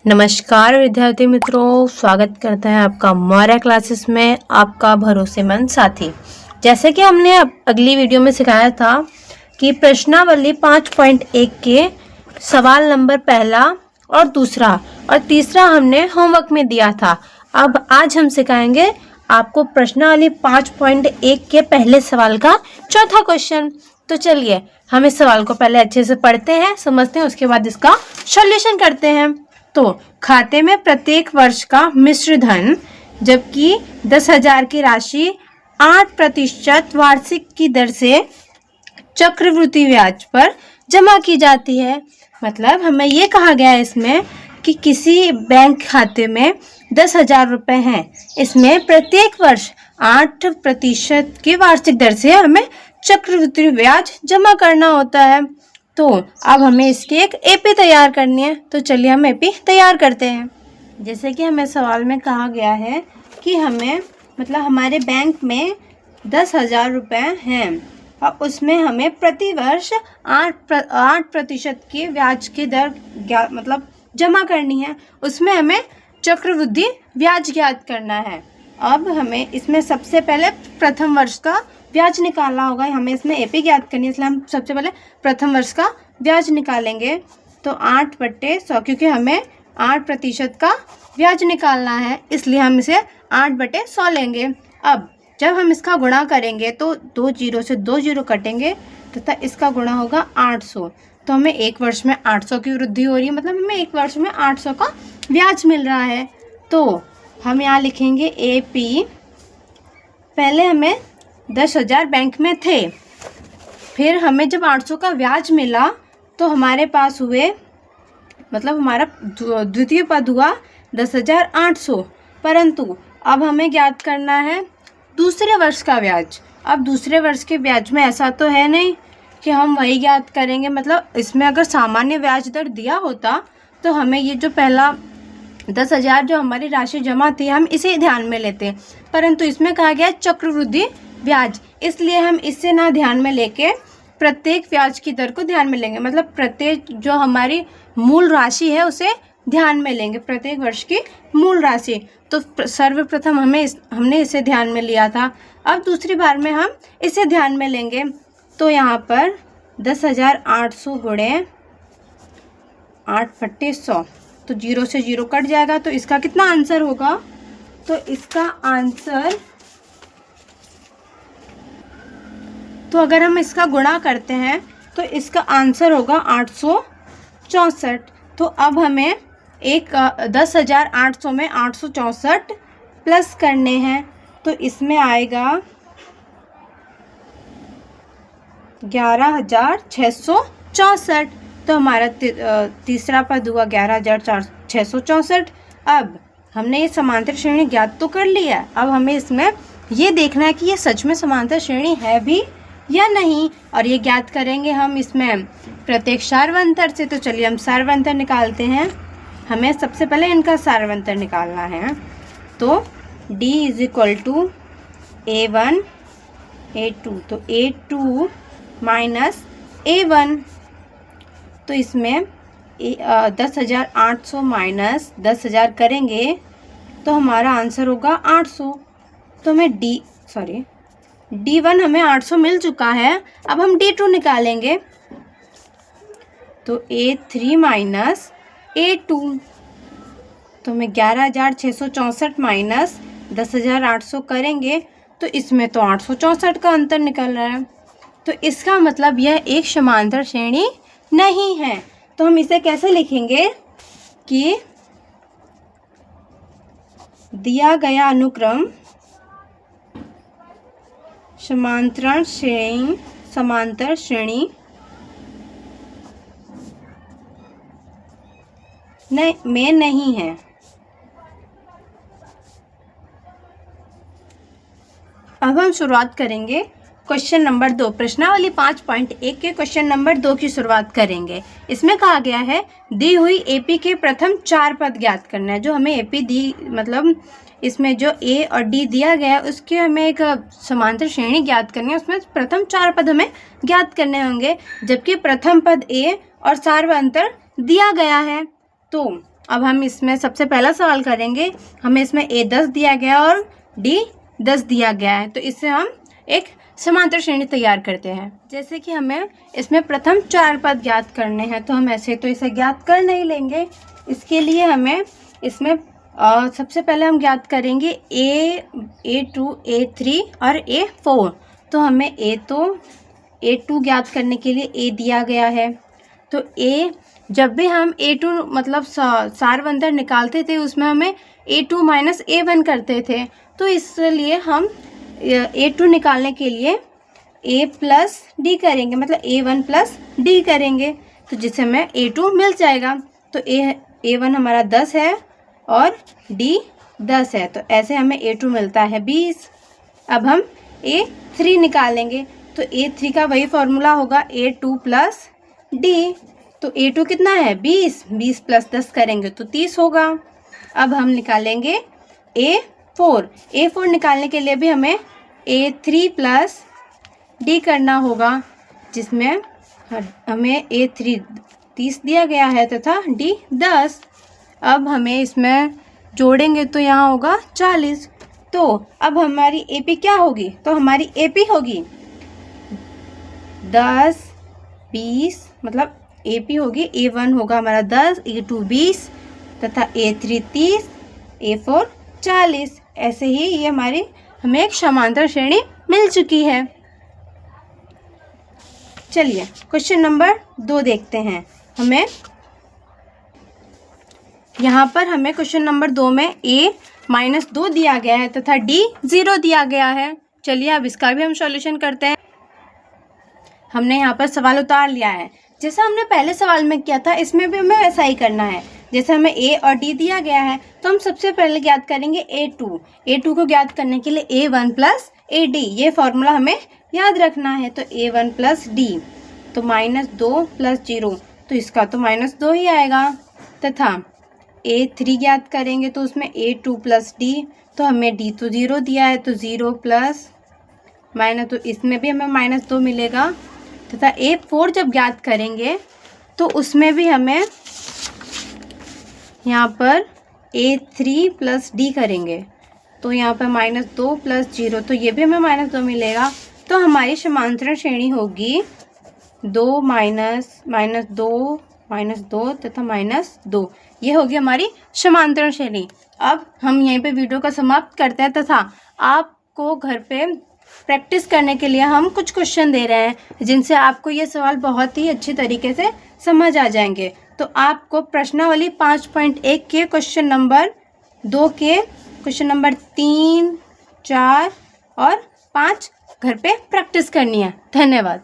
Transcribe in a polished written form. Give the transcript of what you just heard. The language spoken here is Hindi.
नमस्कार विद्यार्थी मित्रों, स्वागत करते हैं आपका मौर्य क्लासेस में, आपका भरोसेमंद साथी। जैसे कि हमने अगली वीडियो में सिखाया था कि प्रश्नावली 5.1 के सवाल नंबर पहला और दूसरा और तीसरा हमने होमवर्क में दिया था। अब आज हम सिखाएंगे आपको प्रश्नावली 5.1 के पहले सवाल का चौथा क्वेश्चन। तो चलिए हम इस सवाल को पहले अच्छे से पढ़ते हैं, समझते हैं, उसके बाद इसका सॉल्यूशन करते हैं। तो खाते में प्रत्येक वर्ष का मिश्र धन, जबकि 10,000 की राशि 8% वार्षिक की दर से चक्रवृद्धि ब्याज पर जमा की जाती है। मतलब हमें ये कहा गया है इसमें कि किसी बैंक खाते में 10,000 रुपये हैं, इसमें प्रत्येक वर्ष 8% की वार्षिक दर से हमें चक्रवृद्धि ब्याज जमा करना होता है। तो अब हमें इसकी एक एपी तैयार करनी है। तो चलिए हम एपी तैयार करते हैं। जैसे कि हमें सवाल में कहा गया है कि हमें हमारे बैंक में 10,000 रुपये हैं और उसमें हमें प्रति वर्ष 8% की ब्याज की दर जमा करनी है। उसमें हमें चक्रवृद्धि ब्याज ज्ञात करना है। अब हमें इसमें सबसे पहले प्रथम वर्ष का ब्याज निकालना होगा। हमें इसमें एपी ज्ञात करनी है, इसलिए हम सबसे पहले प्रथम वर्ष का ब्याज निकालेंगे। तो 8/100, क्योंकि हमें 8% का ब्याज निकालना है, इसलिए हम इसे 8/100 लेंगे। अब जब हम इसका गुणा करेंगे तो 2 जीरो से 2 जीरो कटेंगे तथा इसका गुणा होगा 800। तो हमें एक वर्ष में 800 की वृद्धि हो रही है, मतलब हमें एक वर्ष में 800 का ब्याज मिल रहा है। तो हम यहाँ लिखेंगे एपी। पहले हमें 10,000 बैंक में थे, फिर हमें जब 800 का ब्याज मिला तो हमारे पास हुए हमारा द्वितीय पद हुआ 10,800। परंतु अब हमें ज्ञात करना है दूसरे वर्ष का ब्याज। अब दूसरे वर्ष के ब्याज में ऐसा तो है नहीं कि हम वही ज्ञात करेंगे, इसमें अगर सामान्य ब्याज दर दिया होता तो हमें ये जो पहला 10,000 जो हमारी राशि जमा थी हम इसे ध्यान में लेते, परंतु इसमें कहा गया चक्रवृद्धि ब्याज, इसलिए हम इससे ना ध्यान में लेके प्रत्येक ब्याज की दर को ध्यान में लेंगे। प्रत्येक जो हमारी मूल राशि है उसे ध्यान में लेंगे, प्रत्येक वर्ष की मूल राशि। तो सर्वप्रथम हमने इसे ध्यान में लिया था। अब दूसरी बार में हम इसे ध्यान में लेंगे। तो यहाँ पर 10,800 गुणे 8/100, तो 0 से 0 कट जाएगा। तो इसका कितना आंसर होगा? तो इसका आंसर, तो अगर हम इसका गुणा करते हैं तो इसका आंसर होगा 864। तो अब हमें 10,800 में 864 प्लस करने हैं। तो इसमें आएगा 11,664। तो हमारा तीसरा पद हुआ 11,664। अब हमने ये समांतर श्रेणी ज्ञात तो कर लिया है। अब हमें इसमें ये देखना है कि ये सच में समांतर श्रेणी है भी या नहीं, और ये ज्ञात करेंगे हम इसमें प्रत्येक सार्वंतर से। तो चलिए हम सार्वंतर निकालते हैं। हमें सबसे पहले इनका सार्वंतर निकालना है। तो D = A1 A2, तो A2 माइनस A1। तो इसमें 10,800 माइनस 10,000 करेंगे तो हमारा आंसर होगा 800। तो हमें D1 हमें 800 मिल चुका है। अब हम D2 निकालेंगे। तो A3 माइनस A2, तो हमें 11,664 माइनस 10,800 करेंगे तो इसमें तो 864 का अंतर निकल रहा है। तो इसका मतलब यह एक समांतर श्रेणी नहीं है। तो हम इसे कैसे लिखेंगे कि दिया गया अनुक्रम समांतर श्रेणी में नहीं है। अब हम शुरुआत करेंगे क्वेश्चन नंबर 2। प्रश्नावली 5.1 के क्वेश्चन नंबर 2 की शुरुआत करेंगे। इसमें कहा गया है दी हुई एपी के प्रथम 4 पद ज्ञात करना है। जो हमें एपी दी इसमें जो ए और डी दिया गया है उसके हमें एक समांतर श्रेणी ज्ञात करनी है। उसमें प्रथम 4 पद हमें ज्ञात करने होंगे, जबकि प्रथम पद ए और सार्वंतर दिया गया है। तो अब हम इसमें सबसे पहला सवाल करेंगे। हमें इसमें a 10 दिया गया और d 10 दिया गया है, तो इससे हम एक समांतर श्रेणी तैयार करते हैं। जैसे कि हमें इसमें प्रथम 4 पद ज्ञात करने हैं, तो हम ऐसे तो इसे ज्ञात कर नहीं लेंगे। इसके लिए हमें इसमें सबसे पहले हम ज्ञात करेंगे a2, a3 और a4। तो हमें a2 ज्ञात करने के लिए a दिया गया है। तो जब भी हम a2 मतलब सारवंतर निकालते थे उसमें हमें a2 माइनस a1 करते थे, तो इसलिए हम a2 निकालने के लिए a प्लस डी करेंगे, मतलब a1 प्लस डी करेंगे, तो जिससे हमें a2 मिल जाएगा। तो a1 हमारा 10 है और d 10 है, तो ऐसे हमें a2 मिलता है 20। अब हम a3 निकालेंगे, तो a3 का वही फॉर्मूला होगा a2 प्लस डी। तो a2 कितना है 20 प्लस 10 करेंगे तो 30 होगा। अब हम निकालेंगे a4 निकालने के लिए भी हमें a3 प्लस डी करना होगा, जिसमें हमें a3 30 दिया गया है तथा d 10। अब हमें इसमें जोड़ेंगे तो यहाँ होगा 40। तो अब हमारी AP क्या होगी, तो हमारी AP होगी 10 20, मतलब AP होगी A1 होगा हमारा 10, A2 20 तथा A3 30, A4 40। ऐसे ही ये हमें एक समांतर श्रेणी मिल चुकी है। चलिए क्वेश्चन नंबर 2 देखते हैं। यहाँ पर हमें क्वेश्चन नंबर 2 में a-2 दिया गया है तथा d 0 दिया गया है। चलिए अब इसका भी हम सॉल्यूशन करते हैं। हमने यहाँ पर सवाल उतार लिया है, जैसा हमने पहले सवाल में किया था इसमें भी हमें ऐसा ही करना है। जैसे हमें a और d दिया गया है तो हम सबसे पहले ज्ञात करेंगे a2 को ज्ञात करने के लिए a1 प्लस ad, ये फॉर्मूला हमें याद रखना है। तो a1 प्लस d, तो -2 प्लस 0, तो इसका तो -2 ही आएगा। तथा a3 ज्ञात करेंगे तो उसमें a2 प्लस d, तो हमें d तो 0 दिया है, तो 0 प्लस माइनस, तो इसमें भी हमें -2 मिलेगा। तथा a4 जब ज्ञात करेंगे तो उसमें भी हमें यहाँ पर a3 प्लस d करेंगे, तो यहाँ पर -2 प्लस 0, तो ये भी हमें -2 मिलेगा। तो हमारी समांतर श्रेणी होगी 2 -2 तथा -2, ये होगी हमारी समांतर श्रेणी। अब हम यहीं पे वीडियो का समाप्त करते हैं तथा आपको घर पे प्रैक्टिस करने के लिए हम कुछ क्वेश्चन दे रहे हैं, जिनसे आपको ये सवाल बहुत ही अच्छी तरीके से समझ आ जाएंगे। तो आपको प्रश्नावली 5.1 के क्वेश्चन नंबर 2 के क्वेश्चन नंबर 3, 4 और 5 घर पे प्रैक्टिस करनी है। धन्यवाद।